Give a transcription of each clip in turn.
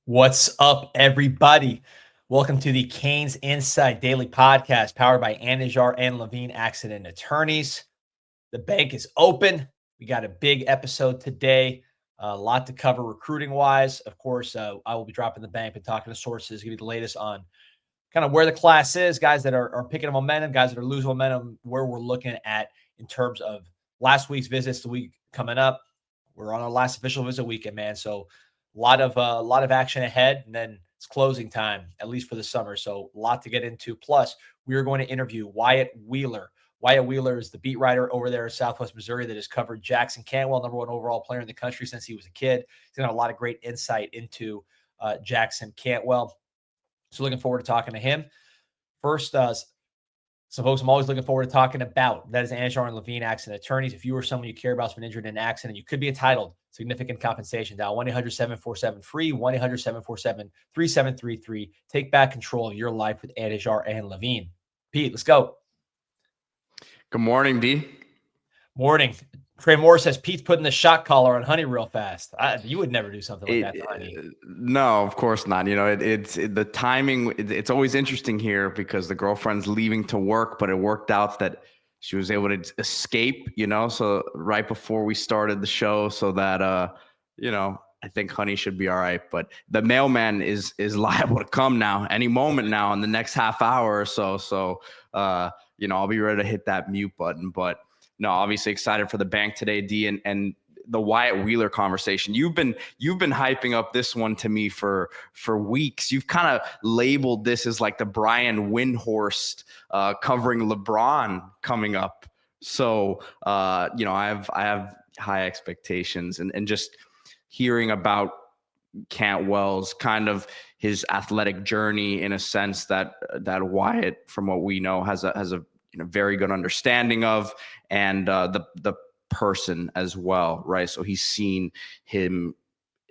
What's up, everybody? Welcome to the CanesInSight Daily Podcast, powered by Andrade and Levine Accident Attorneys. The bank is open. We got a big episode today. A lot to cover recruiting-wise. Of course, I will be dropping the bank and talking to sources, give you the latest on kind of where the class is, guys that are picking up momentum, guys that are losing momentum, where we're looking at in terms of last week's visits, the week coming up. We're on our last official visit weekend, man. So a lot of action ahead, and then it's closing time, at least for the summer. So a lot to get into. Plus, we are going to interview Wyatt Wheeler. Wyatt Wheeler is the beat writer over there in Southwest Missouri that has covered Jackson Cantwell, number one overall player in the country since he was a kid. He's got a lot of great insight into Jackson Cantwell. So looking forward to talking to him. First, some folks I'm always looking forward to talking about. That is Andrade and Levine Accident Attorneys. If you or someone you care about has been injured in an accident, you could be entitled significant compensation. Dial 1-800-747-FREE, 1-800-747-3733. Take back control of your life with Andrade and Levine. Pete, let's go. Good morning, D. Morning. Trey Moore says Pete's putting the shot collar on Honey real fast. You would never do something like that to Honey. No, of course not. You know, the timing. It's always interesting here because the girlfriend's leaving to work, but it worked out that she was able to escape. You know, so right before we started the show, so that you know, I think Honey should be all right. But the mailman is liable to come now, any moment now, in the next half hour or so. So you know, I'll be ready to hit that mute button, but. No, obviously excited for the bank today, D, and the Wyatt Wheeler conversation. You've been hyping up this one to me for weeks. You've kind of labeled this as like the Brian Windhorst covering LeBron coming up. So you know, I have high expectations, and just hearing about Cantwell's kind of his athletic journey in a sense that Wyatt, from what we know, has a very good understanding of, and the person as well, right? So he's seen him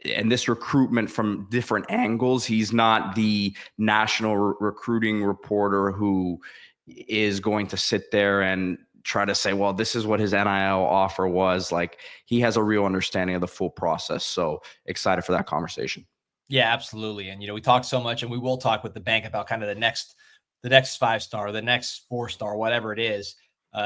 and this recruitment from different angles. He's not the national recruiting reporter who is going to sit there and try to say, well, this is what his NIL offer was. Like, he has a real understanding of the full process. So excited for that conversation. Yeah, absolutely. And, we talk so much, and we will talk with the bank about kind of the next 5-star, the next 4-star, whatever it is.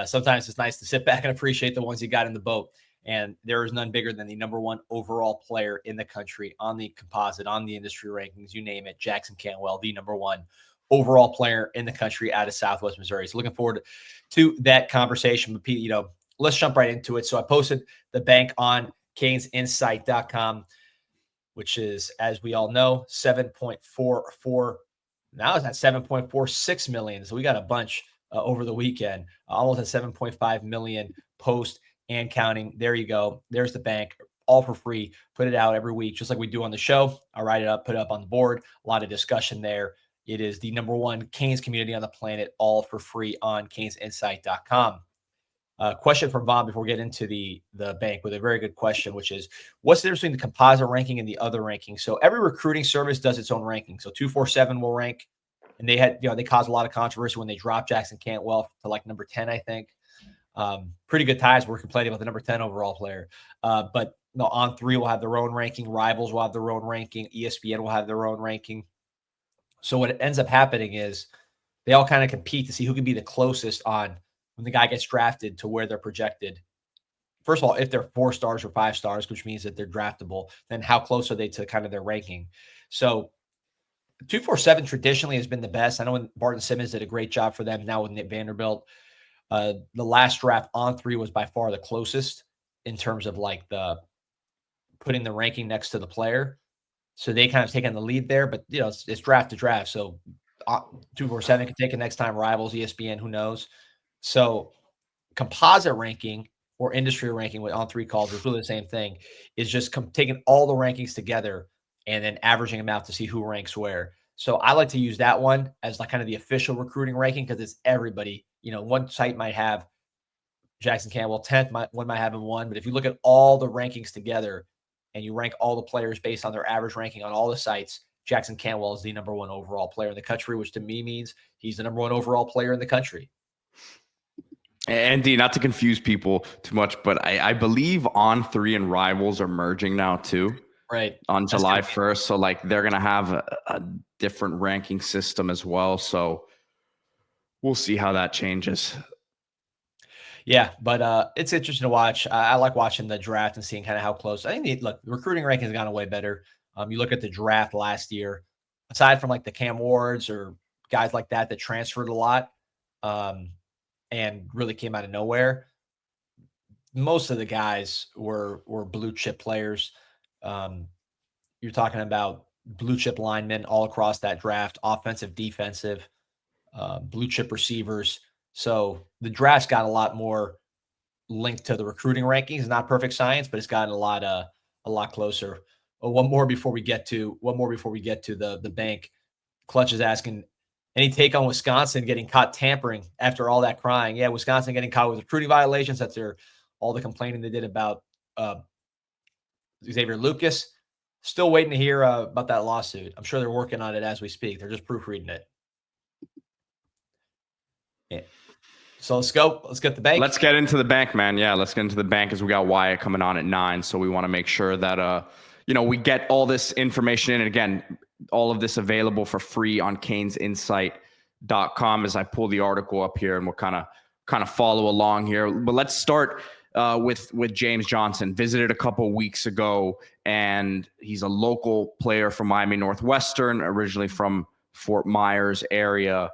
Sometimes it's nice to sit back and appreciate the ones you got in the boat. And there is none bigger than the number one overall player in the country on the composite, on the industry rankings, you name it, Jackson Cantwell, the number one overall player in the country out of Southwest Missouri. So looking forward to that conversation. But Pete, let's jump right into it. So I posted the bank on CanesInSight.com, which is, as we all know, 7.44. Now it's at 7.46 million. So we got a bunch over the weekend, almost at 7.5 million post and counting. There you go. There's the bank, all for free. Put it out every week, just like we do on the show. I write it up, put it up on the board. A lot of discussion there. It is the number one Canes community on the planet, all for free on CanesInsight.com. Question from Bob before we get into the bank, with a very good question, which is, what's the difference between the composite ranking and the other ranking? So every recruiting service does its own ranking. So 247 will rank, and they caused a lot of controversy when they dropped Jackson Cantwell to like number 10, I think. Pretty good ties. We're complaining about the number 10 overall player. But On3 will have their own ranking. Rivals will have their own ranking. ESPN will have their own ranking. So what ends up happening is they all kind of compete to see who can be the closest on when the guy gets drafted to where they're projected. First of all, if they're 4 stars or 5 stars, which means that they're draftable, then how close are they to kind of their ranking? So 247 traditionally has been the best. I know when Barton Simmons did a great job for them. Now with Nick Vanderbilt, the last draft On3 was by far the closest in terms of like the putting the ranking next to the player. So they kind of taken the lead there, but it's draft to draft. So 247 can take it next time. Rivals, ESPN, who knows? So composite ranking or industry ranking, what On3 calls, is really the same thing, is just taking all the rankings together and then averaging them out to see who ranks where. So I like to use that one as like kind of the official recruiting ranking, because it's everybody. One site might have Jackson Cantwell 10th, one might have him 1. But if you look at all the rankings together and you rank all the players based on their average ranking on all the sites, Jackson Cantwell is the number one overall player in the country, which to me means he's the number one overall player in the country. And D, not to confuse people too much, but I believe On3 and Rivals are merging now too. Right. on That's gonna July be 1st. So like they're going to have a different ranking system as well. So we'll see how that changes. Yeah, but it's interesting to watch. I like watching the draft and seeing kind of how close. I think the recruiting ranking has gone way better. You look at the draft last year, aside from like the Cam Wards or guys like that that transferred a lot, um, and really came out of nowhere. Most of the guys were blue chip players. Um, you're talking about blue chip linemen all across that draft, offensive, defensive, blue chip receivers. So the draft's got a lot more linked to the recruiting rankings. Not perfect science, but it's gotten a lot closer. Oh, one more before we get to the bank. Clutch is asking any take on Wisconsin getting caught tampering after all that crying. Yeah, Wisconsin getting caught with recruiting violations after all the complaining they did about uh, Xavier Lucas. Still waiting to hear about that lawsuit. I'm sure they're working on it as we speak. They're just proofreading it. Yeah. So let's go. Let's get the bank. Let's get into the bank, man. Yeah, let's get into the bank as we got Wyatt coming on at 9. So we want to make sure that we get all this information in. And again, all of this available for free on CanesInsight.com as I pull the article up here, and we'll kind of follow along here. But let's start with James Johnson. Visited a couple weeks ago, and he's a local player from Miami Northwestern, originally from Fort Myers area,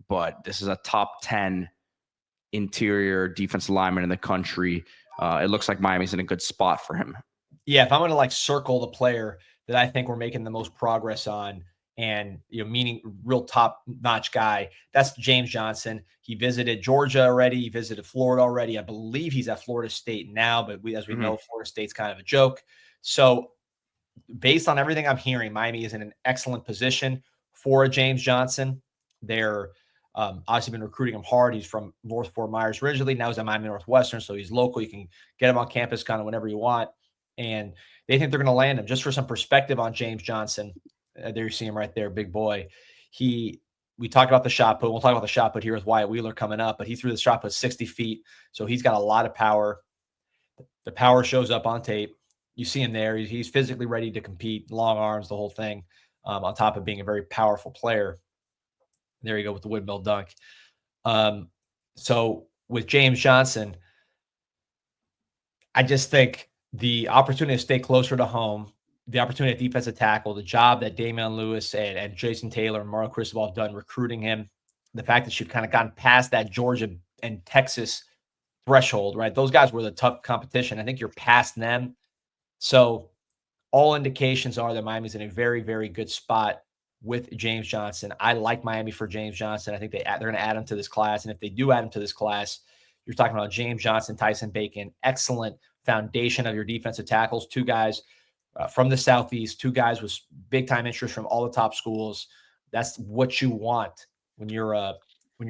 but this is a top 10 interior defensive lineman in the country. It looks like Miami's in a good spot for him. Yeah, if I'm going to like circle the player that I think we're making the most progress on, and meaning real top notch guy, that's James Johnson. He visited Georgia already. He visited Florida already. I believe he's at Florida State now, but as we know, Florida State's kind of a joke. So based on everything I'm hearing, Miami is in an excellent position for a James Johnson. They're obviously been recruiting him hard. He's from North Fort Myers originally. Now he's at Miami Northwestern, so he's local. You can get him on campus kind of whenever you want. And they think they're going to land him. Just for some perspective on James Johnson, there you see him right there, big boy. We talked about the shot put. We'll talk about the shot put here with Wyatt Wheeler coming up, but he threw the shot put 60 feet, so he's got a lot of power. The power shows up on tape. You see him there. He's physically ready to compete, long arms, the whole thing, on top of being a very powerful player. There you go with the windmill dunk. So with James Johnson, I just think the opportunity to stay closer to home, the opportunity at defensive tackle, the job that Damian Lewis and Jason Taylor and Mario Cristobal have done recruiting him, the fact that you've kind of gotten past that Georgia and Texas threshold, right? Those guys were the tough competition. I think you're past them. So all indications are that Miami's in a very, very good spot with James Johnson. I like Miami for James Johnson. I think they're going to add him to this class. And if they do add him to this class, you're talking about James Johnson, Tyson Bacon, excellent foundation of your defensive tackles. Two guys from the Southeast, two guys with big time interest from all the top schools. That's what you want when you're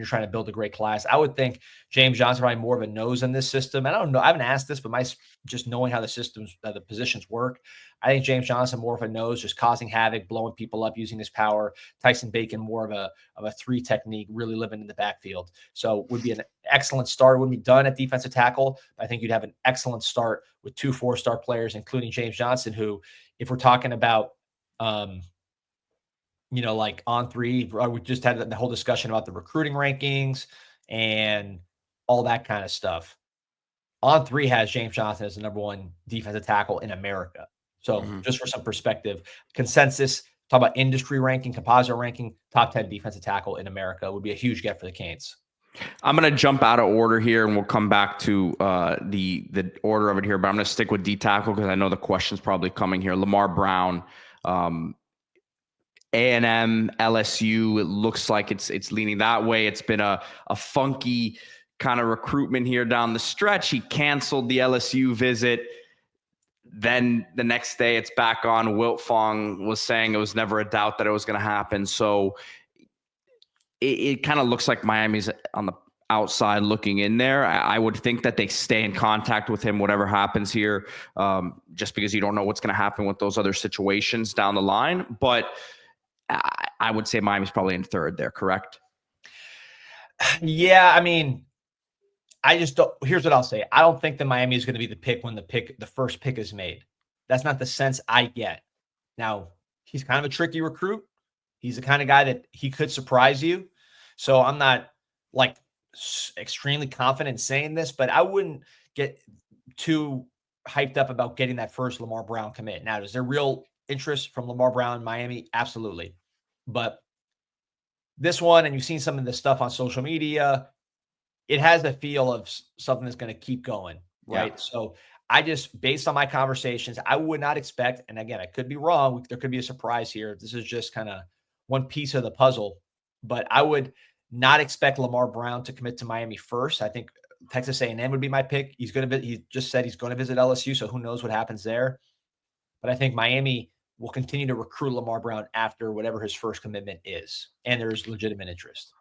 trying to build a great class. I would think James Johnson probably more of a nose in this system. And I don't know. I haven't asked this, but just knowing how the systems, the positions work, I think James Johnson more of a nose, just causing havoc, blowing people up, using his power. Tyson Bacon more of a 3 technique, really living in the backfield. So would be an excellent start. Wouldn't be done at defensive tackle. I think you'd have an excellent start with 2 4-star players, including James Johnson, who, if we're talking about, like on 3, we just had the whole discussion about the recruiting rankings and all that kind of stuff. On 3 has James Johnson as the number 1 defensive tackle in America. So just for some perspective, consensus, talk about industry ranking, composite ranking, top 10 defensive tackle in America would be a huge get for the Canes. I'm going to jump out of order here, and we'll come back to the order of it here, but I'm going to stick with D tackle because I know the question's probably coming here. Lamar Brown, A&M, LSU, it looks like it's leaning that way. It's been a funky kind of recruitment here down the stretch. He canceled the LSU visit. Then the next day it's back on. Wilt Fong was saying it was never a doubt that it was going to happen. So it kind of looks like Miami's on the outside looking in there. I would think that they stay in contact with him, whatever happens here, just because you don't know what's going to happen with those other situations down the line. But I would say Miami's probably in 3rd there, correct? Yeah, I mean, I just don't. Here's what I'll say. I don't think that Miami is going to be the pick when the first pick is made. That's not the sense I get. Now, he's kind of a tricky recruit. He's the kind of guy that he could surprise you. So I'm not like extremely confident in saying this, but I wouldn't get too hyped up about getting that first Lamar Brown commit. Now, is there real interest from Lamar Brown in Miami? Absolutely. But this one, and you've seen some of the stuff on social media, it has a feel of something that's going to keep going, right? Yeah. So I just, based on my conversations, I would not expect, and again, I could be wrong. There could be a surprise here. This is just kind of one piece of the puzzle, but I would not expect Lamar Brown to commit to Miami first. I think Texas A&M would be my pick. He just said he's going to visit LSU, so who knows what happens there. But I think Miami will continue to recruit Lamar Brown after whatever his first commitment is, and there's legitimate interest.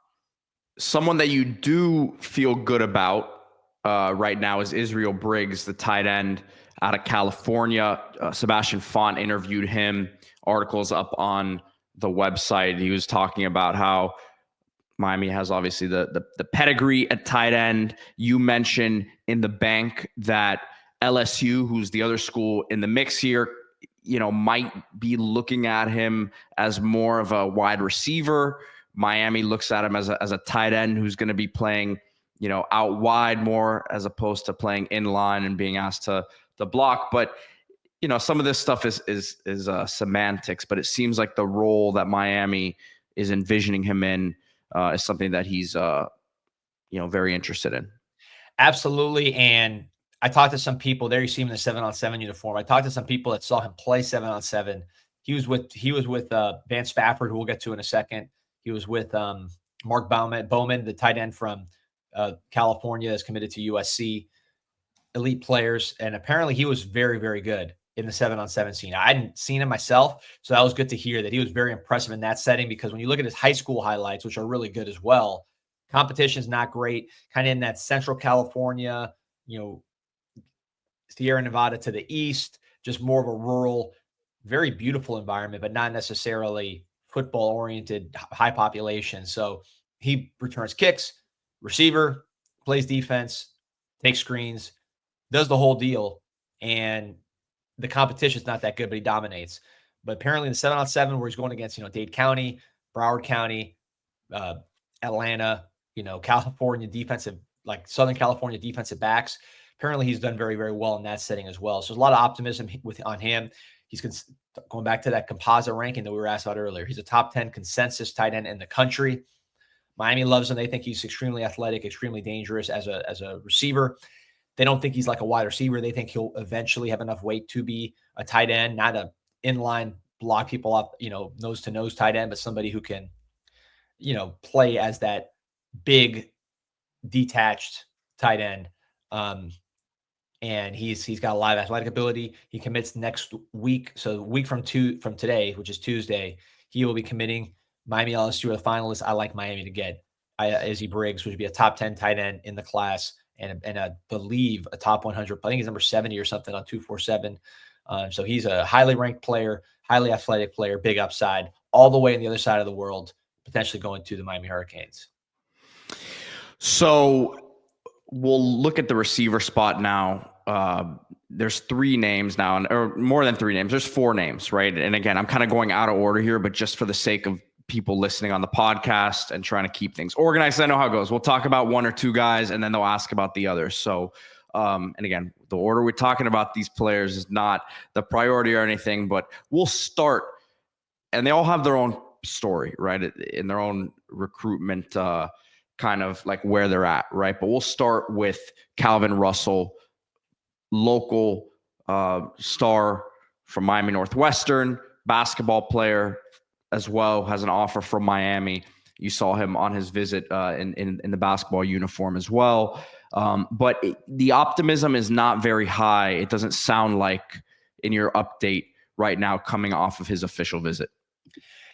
Someone that you do feel good about right now is Israel Briggs, the tight end out of California. Sebastian Font interviewed him. Articles up on the website. He was talking about how Miami has obviously the pedigree at tight end. You mentioned in the bank that LSU, who's the other school in the mix here, might be looking at him as more of a wide receiver. Miami looks at him as a tight end who's going to be playing, out wide more as opposed to playing in line and being asked to block. But some of this stuff is semantics, but it seems like the role that Miami is envisioning him in is something that he's very interested in. Absolutely. And I talked to some people there. You see him in the 7-on-7 uniform. I talked to some people that saw him play 7-on-7. He was with Van Spafford, who we'll get to in a second. He was with Mark Bowman, the tight end from California that's committed to USC. Elite players. And apparently he was very, very good in the 7-on-7 scene. I hadn't seen him myself, so that was good to hear that he was very impressive in that setting, because when you look at his high school highlights, which are really good as well, competition's not great, kind of in that Central California, Sierra Nevada to the east, just more of a rural, very beautiful environment, but not necessarily football-oriented, high population. So he returns kicks, receiver, plays defense, takes screens, does the whole deal, and the competition's not that good, but he dominates. But apparently in the 7-on-7, where he's going against, Dade County, Broward County, Atlanta, California defensive, like Southern California defensive backs, apparently he's done very, very well in that setting as well. So there's a lot of optimism on him. He's going back to that composite ranking that we were asked about earlier. He's a top 10 consensus tight end in the country. Miami loves him. They think he's extremely athletic, extremely dangerous as a receiver. They don't think he's like a wide receiver. They think he'll eventually have enough weight to be a tight end, not a inline block people up, nose to nose tight end, but somebody who can, play as that big detached tight end. And he's got a lot of athletic ability. He commits next week. So a week from today, which is Tuesday, he will be committing. Miami LSU are the finalists. I like Miami to get Izzy Briggs, which would be a top 10 tight end in the class. And I believe a top 100. I think he's number 70 or something on 247. So he's a highly ranked player, highly athletic player, big upside, all the way on the other side of the world, potentially going to the Miami Hurricanes. So we'll look at the receiver spot now. There's 3 names now, or more than 3 names. There's 4 names, right? And again, I'm kind of going out of order here, but just for the sake of people listening on the podcast and trying to keep things organized, I know how it goes. We'll talk about 1 or 2 guys, and then they'll ask about the others. So, and again, the order we're talking about these players is not the priority or anything, but we'll start, and they all have their own story, right? In their own recruitment, kind of like where they're at, right? But we'll start with Calvin Russell, local star from Miami Northwestern, basketball player as well, has an offer from Miami. You saw him on his visit in the basketball uniform as well. But the optimism is not very high. It doesn't sound like in your update right now coming off of his official visit.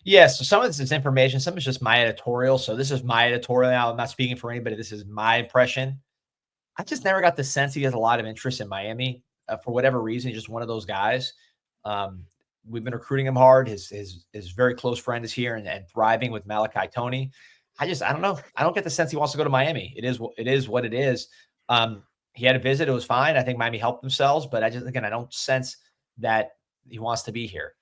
Yes, so some of this is information, some is just my editorial. So this is my editorial now. I'm not speaking for anybody. This is my impression. I just never got the sense he has a lot of interest in Miami for whatever reason. He's just one of those guys. We've been recruiting him hard. His very close friend is here and thriving with Malachi Toney. I don't know. I don't get the sense he wants to go to Miami. It is what it is. He had a visit. It was fine. I think Miami helped themselves, but I don't sense that he wants to be here.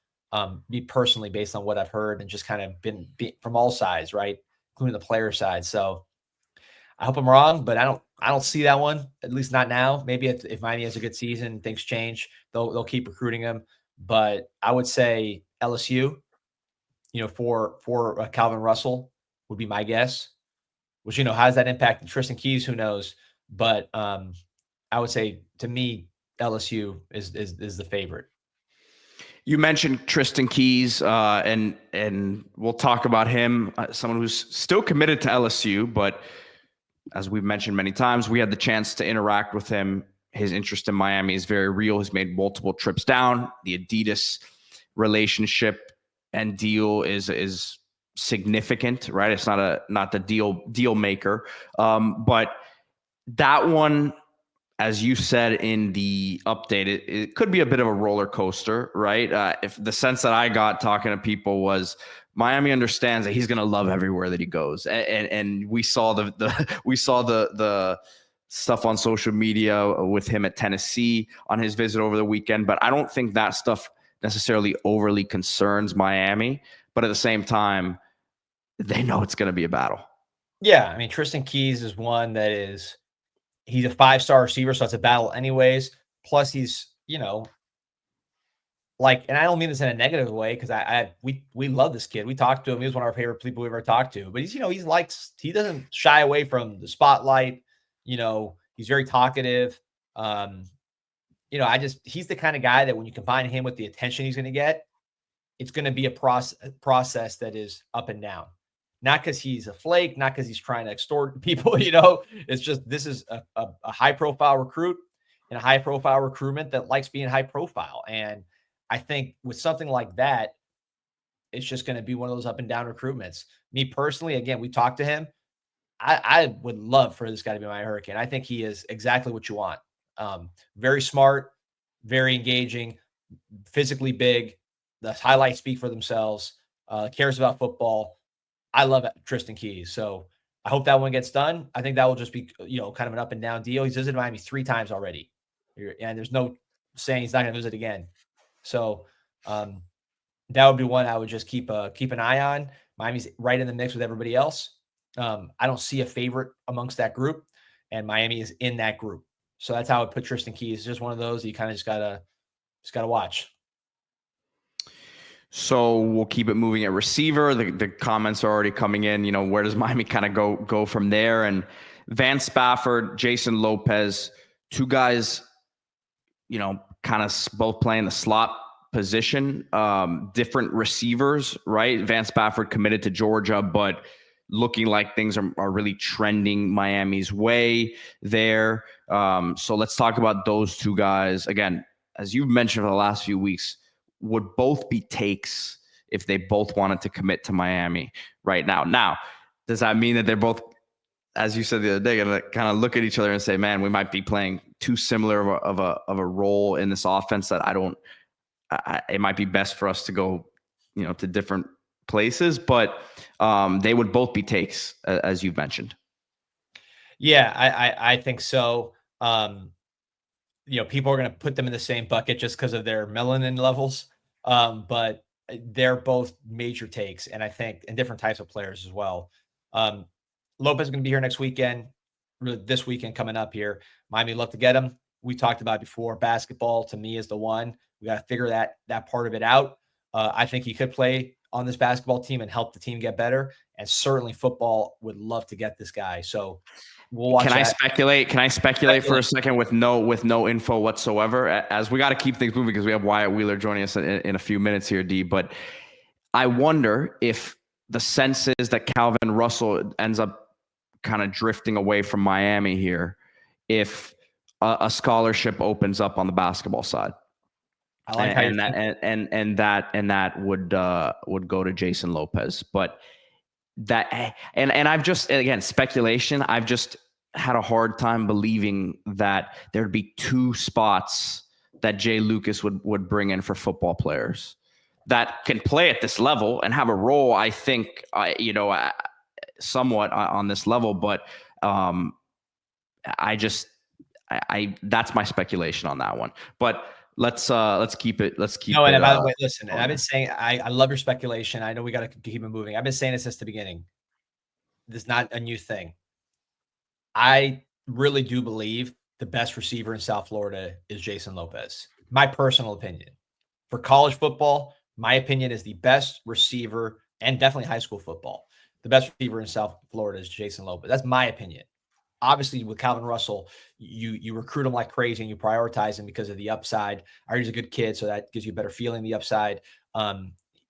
Me personally, based on what I've heard and just kind of been from all sides, right, including the player side. So I hope I'm wrong, but I don't see that one, at least not now. Maybe if Miami has a good season, things change. They'll keep recruiting him. But I would say LSU, for Calvin Russell would be my guess. Which, how does that impact Tristan Keys? Who knows? But I would say, to me, LSU is the favorite. You mentioned Tristan Keys, and we'll talk about him. Someone who's still committed to LSU, but as we've mentioned many times, we had the chance to interact with him. His interest in Miami is very real. He's made multiple trips down. The Adidas relationship and deal is significant, right? It's not the deal maker, but that one, as you said in the update, it could be a bit of a roller coaster, right? If the sense that I got talking to people was Miami understands that he's going to love everywhere that he goes, and we saw the stuff on social media with him at Tennessee on his visit over the weekend. But I don't think that stuff necessarily overly concerns Miami. But at the same time, they know it's going to be a battle. Yeah, I mean, Tristan Keys is one that he's a 5-star receiver, so it's a battle anyways. Plus, he's, and I don't mean this in a negative way, because we love this kid. We talked to him. He was one of our favorite people we've ever talked to. But he doesn't shy away from the spotlight. He's very talkative. He's the kind of guy that when you combine him with the attention he's going to get, it's going to be a process that is up and down. Not because he's a flake, not because he's trying to extort people, It's just, this is a high-profile recruit and a high-profile recruitment that likes being high-profile. And I think with something like that, it's just going to be one of those up and down recruitments. Me personally, again, we talked to him. I would love for this guy to be my Hurricane. I think he is exactly what you want. Very smart, very engaging, physically big. The highlights speak for themselves. Cares about football. I love Tristan Keys. So I hope that one gets done. I think that will just be, kind of an up and down deal. He's visited Miami 3 times already. And there's no saying he's not going to visit again. So that would be one I would just keep an eye on. Miami's right in the mix with everybody else. I don't see a favorite amongst that group, and Miami is in that group. So that's how I would put Tristan Keys. It's just one of those you kind of just gotta watch. So we'll keep it moving at receiver. The comments are already coming in. Where does Miami kind of go from there? And Van Spafford, Jason Lopez, 2 guys, kind of both playing the slot position, different receivers, right? Van Spafford committed to Georgia, but looking like things are really trending Miami's way there. So let's talk about those 2 guys. Again, as you've mentioned for the last few weeks, would both be takes if they both wanted to commit to Miami right now. Now, does that mean that they're both, as you said the other day, going to kind of look at each other and say, man, we might be playing too similar of a role in this offense that it might be best for us to go, to different places, but they would both be takes, as you've mentioned. Yeah, I think so. People are going to put them in the same bucket just because of their melanin levels. But they're both major takes, and I think, and different types of players as well. Lopez is going to be here next weekend, really this weekend coming up here. Miami love to get him. We talked about before, basketball to me is the one. We got to figure that part of it out. I think he could play on this basketball team and help the team get better. And certainly football would love to get this guy. So we'll watch. Can I speculate for a second with no info whatsoever, as we got to keep things moving because we have Wyatt Wheeler joining us in a few minutes here, D. But I wonder if the sense is that Calvin Russell ends up kind of drifting away from Miami here, if a scholarship opens up on the basketball side. I like that would go to Jason Lopez. But that, and I've just, again, speculation, I've just had a hard time believing that there'd be 2 spots that Jay Lucas would bring in for football players that can play at this level and have a role, I think, somewhat on this level. But that's my speculation on that one. But let's keep it. Let's keep No, it. and by the way, listen, and I've going. been saying I love your speculation. I know we got to keep it moving. I've been saying this since the beginning. This is not a new thing. I really do believe the best receiver in South Florida is Jason Lopez. My personal opinion. For college football, my opinion is the best receiver, and definitely high school football. The best receiver in South Florida is Jason Lopez. That's my opinion. Obviously, with Calvin Russell, you recruit him like crazy and you prioritize him because of the upside. I heard he's a good kid, so that gives you a better feeling the upside.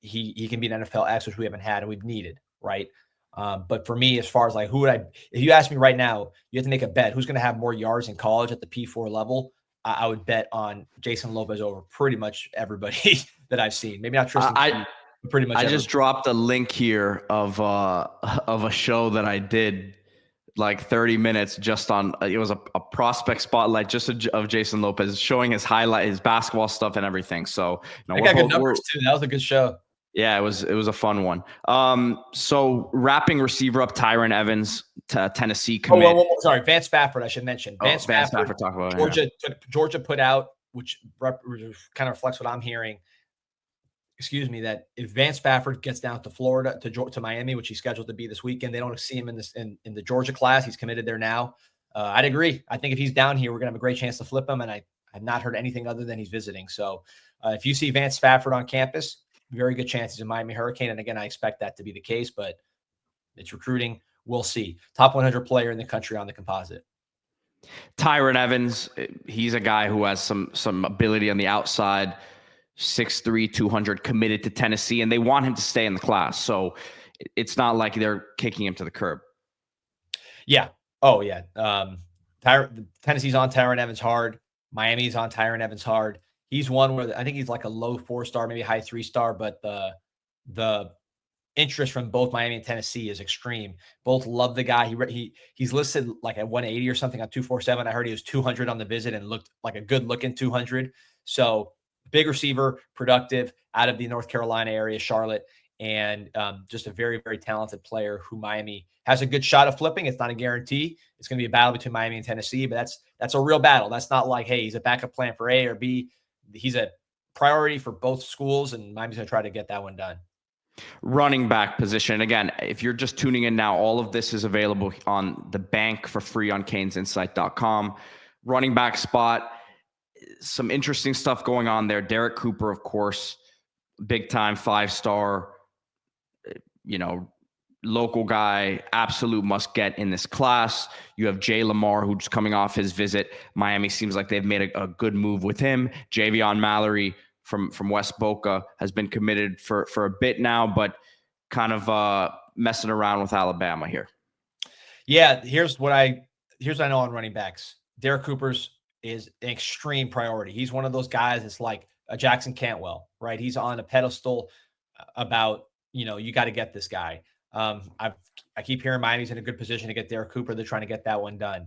He can be an NFL X, which we haven't had and we've needed, right? But for me, as far as like who would if you ask me right now, you have to make a bet. Who's going to have more yards in college at the P4 level? I would bet on Jason Lopez over pretty much everybody that I've seen. Maybe not Tristan Keys, but pretty much I everybody. just dropped a link here of a show that I did like 30 minutes just on it was a prospect spotlight just of Jason Lopez showing his basketball stuff and everything. So I got good numbers too. That was a good show. Yeah, it was a fun one. So wrapping receiver up Tyron Evans to Tennessee commit. Sorry, Vance Spafford, I should mention. Vance Spafford talk about Georgia put out, which kind of reflects what I'm hearing. Excuse me, that if Vance Spafford gets down to Florida to Miami, which he's scheduled to be this weekend, they don't see him in the Georgia class. He's committed there now. I'd agree. I think if he's down here, we're gonna have a great chance to flip him. And I have not heard anything other than he's visiting. So if you see Vance Spafford on campus, very good chances in Miami Hurricane. And again, I expect that to be the case, but it's recruiting. We'll see. Top 100 player in the country on the composite. Tyron Evans, he's a guy who has some ability on the outside. 6'3", 200, committed to Tennessee, and they want him to stay in the class. So it's not like they're kicking him to the curb. Yeah. Oh, yeah. Tennessee's on Tyron Evans hard. Miami's on Tyron Evans hard. He's one where I think he's like a low 4-star, maybe high 3-star, but the interest from both Miami and Tennessee is extreme. Both love the guy. He's listed like at 180 or something on 247. I heard he was 200 on the visit and looked like a good looking 200. So big receiver, productive, out of the North Carolina area, Charlotte, and just a very, very talented player who Miami has a good shot of flipping. It's not a guarantee. It's going to be a battle between Miami and Tennessee, but that's a real battle. That's not like, hey, he's a backup plan for A or B. He's a priority for both schools, and Miami's going to try to get that one done. Running back position. Again, if you're just tuning in now, all of this is available on the bank for free on CanesInSight.com. Running back spot. Some interesting stuff going on there. Derek Cooper, of course, big time 5-star, local guy, absolute must get in this class. You have Jay Lamar, who's coming off his visit. Miami seems like they've made a good move with him. Javion Mallory from West Boca has been committed for a bit now, but kind of messing around with Alabama here. Yeah, here's what I know on running backs. Derek Cooper's is an extreme priority. He's one of those guys that's like a Jackson Cantwell, right? He's on a pedestal about, you got to get this guy. I keep hearing Miami's in a good position to get Derek Cooper. They're trying to get that one done.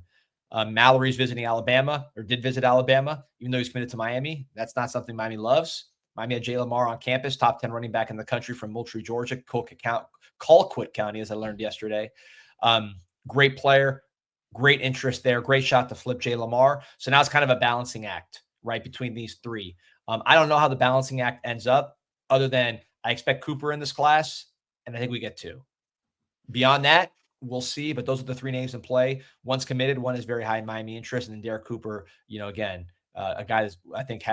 Mallory's visiting Alabama, or did visit Alabama, even though he's committed to Miami. That's not something Miami loves. Miami had Jay Lamar on campus, top 10 running back in the country from Moultrie, Georgia, Colquitt County, as I learned yesterday. Great player. Great interest there. Great shot to flip Jay Lamar. So now it's kind of a balancing act, right, between these three. I don't know how the balancing act ends up, other than I expect Cooper in this class, and I think we get 2. Beyond that, we'll see. But those are the 3 names in play. One's committed. One is very high in Miami interest. And then Derek Cooper, again, a guy that I think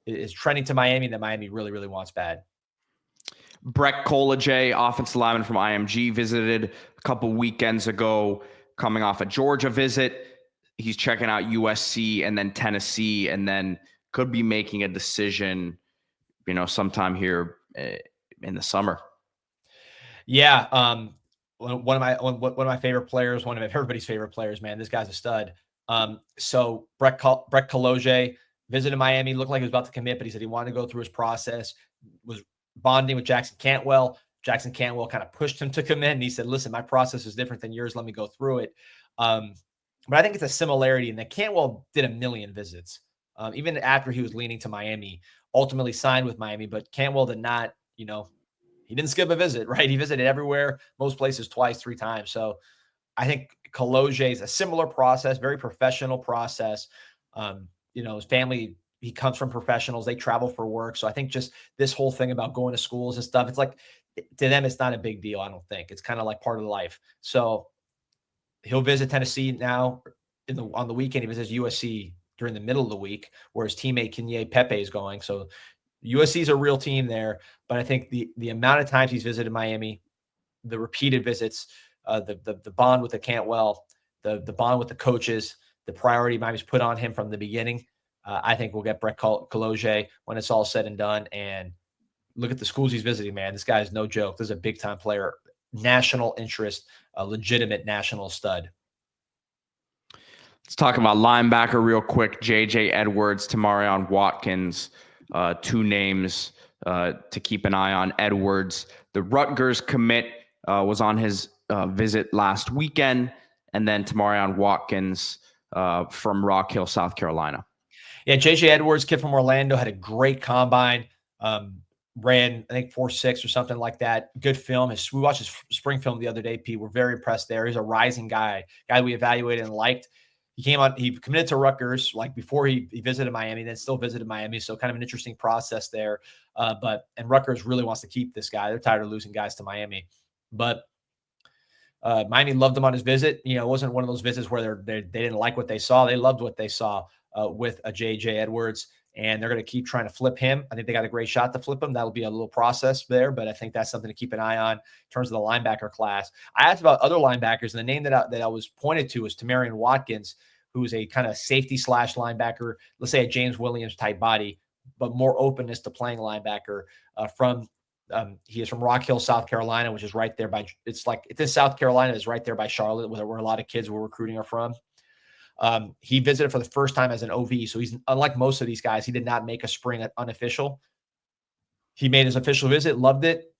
is trending to Miami that Miami really, really wants bad. Breck Colajay, offensive lineman from IMG, visited a couple weekends ago, coming off a Georgia visit. He's checking out USC and then Tennessee, and then could be making a decision, sometime here in the summer. Yeah. One of my favorite players, one of everybody's favorite players, man. This guy's a stud. So Breck Colajay visited Miami, looked like he was about to commit, but he said he wanted to go through his process, was bonding with Jackson Cantwell. Jackson Cantwell kind of pushed him to commit, and he said, listen, my process is different than yours. Let me go through it. But I think it's a similarity in that Cantwell did a million visits. Even after he was leaning to Miami, ultimately signed with Miami, but Cantwell did not, he didn't skip a visit, right? He visited everywhere, most places twice, 3 times. So I think Colajay is a similar process, very professional process. His family he comes from professionals. They travel for work. So I think just this whole thing about going to schools and stuff, it's like, to them, it's not a big deal. I don't think it's kind of like part of life. So he'll visit Tennessee now on the weekend. He visits USC during the middle of the week, where his teammate Kenye Pepe is going. So USC is a real team there. But I think the amount of times he's visited Miami, the repeated visits, the bond with the Cantwell, the bond with the coaches, the priority Miami's put on him from the beginning, I think we'll get Brett Kaloje when it's all said and done. And look at the schools he's visiting, man. This guy is no joke. This is a big-time player, national interest, a legitimate national stud. Let's talk about linebacker real quick. J.J. Edwards, Tamaran Watkins, two names to keep an eye on. Edwards, the Rutgers commit, was on his visit last weekend, and then Tamaran Watkins from Rock Hill, South Carolina. Yeah, J.J. Edwards, kid from Orlando, had a great combine. Ran, I think, 4.6 or something like that. Good film. We watched his spring film the other day, Pete. We're very impressed there. He's a rising guy we evaluated and liked. He committed to Rutgers like before he visited Miami, then still visited Miami. So kind of an interesting process there. And Rutgers really wants to keep this guy. They're tired of losing guys to Miami. But Miami loved him on his visit. It wasn't one of those visits where they didn't like what they saw. They loved what they saw with a J.J. Edwards. And they're going to keep trying to flip him. I think they got a great shot to flip him. That'll be a little process there, but I think that's something to keep an eye on in terms of the linebacker class. I asked about other linebackers, and the name that I was pointed to was Tamaran Watkins, who is a kind of safety / linebacker, let's say a James Williams type body, but more openness to playing linebacker. He is from Rock Hill, South Carolina, which is right there by. It's in South Carolina, is right there by Charlotte, where a lot of kids we're recruiting are from. He visited for the first time as an OV. So he's unlike most of these guys. He did not make a spring unofficial. He made his official visit, loved it.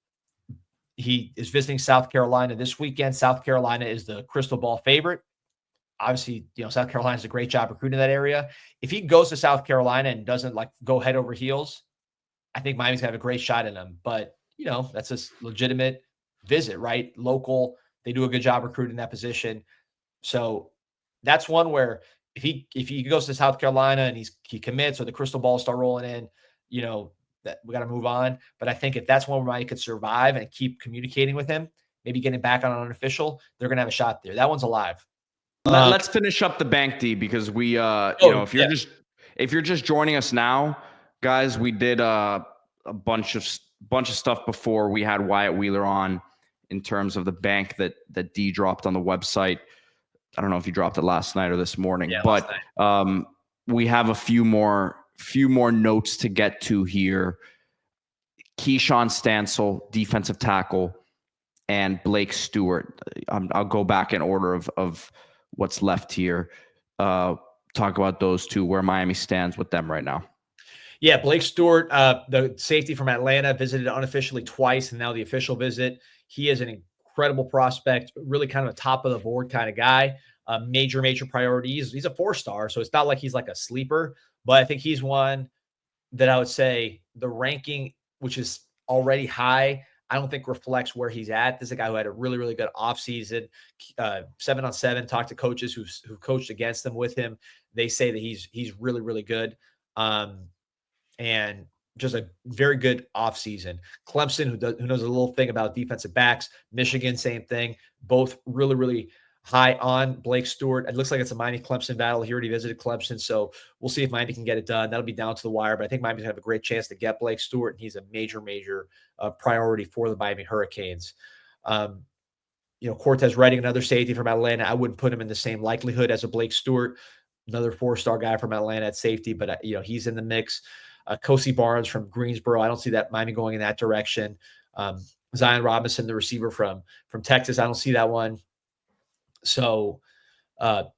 He is visiting South Carolina this weekend. South Carolina is the crystal ball favorite. Obviously, South Carolina does a great job recruiting that area. If he goes to South Carolina and doesn't go head over heels, I think Miami's gonna have a great shot in him. But that's a legitimate visit, right? Local. They do a good job recruiting that position. So that's one where if he goes to South Carolina and he commits, or the crystal balls start rolling in, that we got to move on. But I think if that's one where Mike could survive and keep communicating with him, maybe getting back on an unofficial, they're gonna have a shot there. That one's alive. Let's finish up the bank D, because we if you're just joining us now, guys, we did a bunch of stuff before we had Wyatt Wheeler on in terms of the bank that D dropped on the website. I don't know if you dropped it last night or this morning, but we have a few more notes to get to here. Keshan Stansel, defensive tackle, and Blake Stewart. I'll go back in order of what's left here. Talk about those two, where Miami stands with them right now. Yeah, Blake Stewart, the safety from Atlanta, visited unofficially twice, and now the official visit. He is an incredible prospect, really kind of a top of the board kind of guy. Major priority. He's a 4-star, so it's not like he's like a sleeper, but I think he's one that I would say the ranking, which is already high, I don't think reflects where he's at. This is a guy who had a really, really good offseason, 7-on-7, talked to coaches who coached against him with him. They say that he's really, really good. And just a very good offseason. Clemson, who knows a little thing about defensive backs. Michigan, same thing. Both really, really high on Blake Stewart. It looks like it's a Miami-Clemson battle. He already visited Clemson, so we'll see if Miami can get it done. That'll be down to the wire, but I think Miami's going to have a great chance to get Blake Stewart, and he's a major priority for the Miami Hurricanes. Cortez Redding, another safety from Atlanta. I wouldn't put him in the same likelihood as a Blake Stewart, another 4-star guy from Atlanta at safety, but he's in the mix. Kosi Barnes from Greensboro. I don't see that Miami going in that direction. Zion Robinson, the receiver from Texas. I don't see that one. So the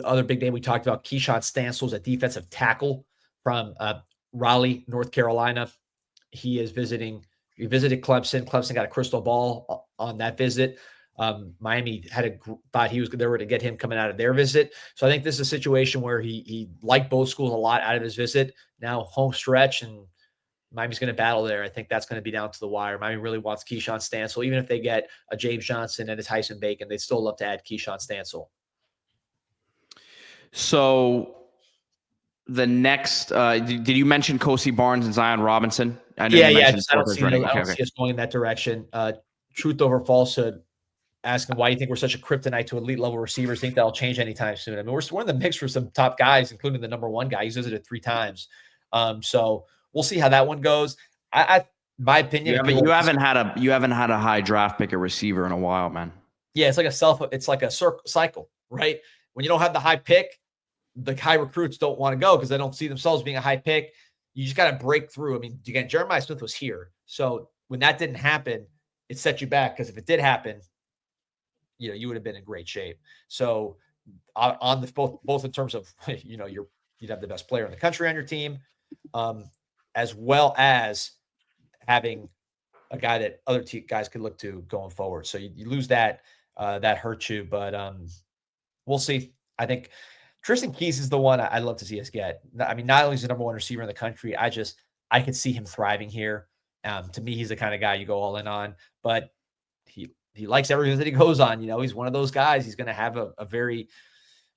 other big name we talked about, Keshan Stansel, is a defensive tackle from Raleigh, North Carolina. He visited Clemson. Clemson got a crystal ball on that visit. Miami thought they were to get him coming out of their visit. So I think this is a situation where he liked both schools a lot out of his visit. Now home stretch, and Miami's going to battle there. I think that's going to be down to the wire. Miami really wants Keshan Stansel. Even if they get a James Johnson and a Tyson Bacon, they'd still love to add Keshan Stansel. So the next, did you mention Kosi Barnes and Zion Robinson? I know Yeah, you yeah. mentioned I don't Porter's see running. I don't see us going in that direction. Truth over falsehood. Asking why you think we're such a kryptonite to elite level receivers. Think that'll change anytime soon. I mean, we're in the mix for some top guys, including the #1 guy. He's visited 3 times. So we'll see how that one goes. My opinion. You haven't had a high draft pick at receiver in a while, man. Yeah, it's like a cycle, right? When you don't have the high pick, the high recruits don't want to go because they don't see themselves being a high pick. You just got to break through. I mean, again, Jeremiah Smith was here. So when that didn't happen, it set you back, because if it did happen, you would have been in great shape. So on the both in terms of, you'd have the best player in the country on your team, as well as having a guy that other guys could look to going forward. So you lose that, that hurts you, but we'll see. I think Tristan Keys is the one I'd love to see us get. I mean, not only is the #1 receiver in the country, I could see him thriving here. To me, he's the kind of guy you go all in on, but he likes everything that he goes on. He's one of those guys. He's going to have a very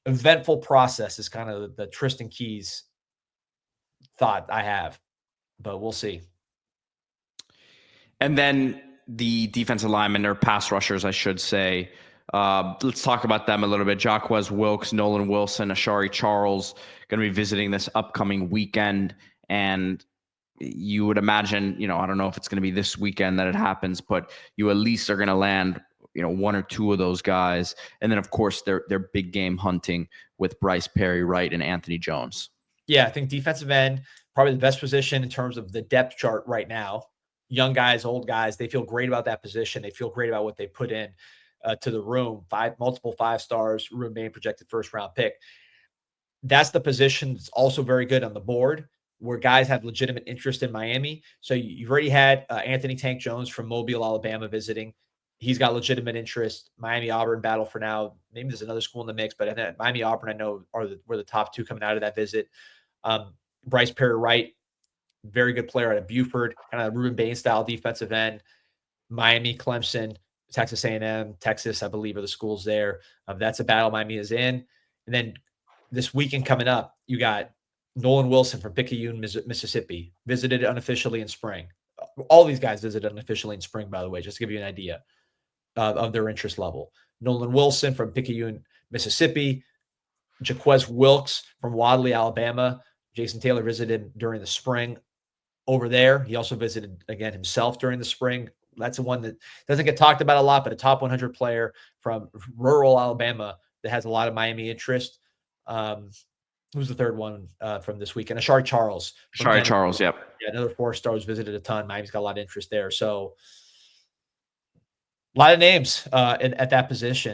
eventful process, is kind of the Tristan Keys thought I have, but we'll see. And then the defensive linemen, or pass rushers, I should say. Let's talk about them a little bit. Jaquez Wilkes, Nolan Wilson, Ashari Charles going to be visiting this upcoming weekend. And you would imagine, I don't know if it's going to be this weekend that it happens, but you at least are going to land, 1 or 2 of those guys. And then, of course, they're big game hunting with Bryce Perry, Wright, and Anthony Jones. Yeah, I think defensive end, probably the best position in terms of the depth chart right now. Young guys, old guys, they feel great about that position. They feel great about what they put in to the room. Multiple 5 stars, remain projected first-round pick. That's the position that's also very good on the board, where guys have legitimate interest in Miami. So you've already had Anthony Tank Jones from Mobile, Alabama visiting. He's got legitimate interest. Miami Auburn battle for now. Maybe there's another school in the mix, but Miami Auburn, I know, were the top 2 coming out of that visit. Bryce Perry Wright, very good player out of Buford, kind of Ruben Bain style defensive end. Miami, Clemson, Texas A&M, Texas, I believe, are the schools there. That's a battle Miami is in. And then this weekend coming up, you got Nolan Wilson from Picayune, Mississippi, visited unofficially in spring. All these guys visited unofficially in spring, by the way, just to give you an idea of their interest level. Nolan Wilson from Picayune, Mississippi. Jaquez Wilkes from Wadley, Alabama. Jason Taylor visited during the spring over there. He also visited again himself during the spring. That's the one that doesn't get talked about a lot, but a top 100 player from rural Alabama that has a lot of Miami interest. Who's the third one from this weekend? Ashari Charles. Ashari Charles, yep. Yeah, another 4 stars, visited a ton. Miami's got a lot of interest there. So a lot of names at that position.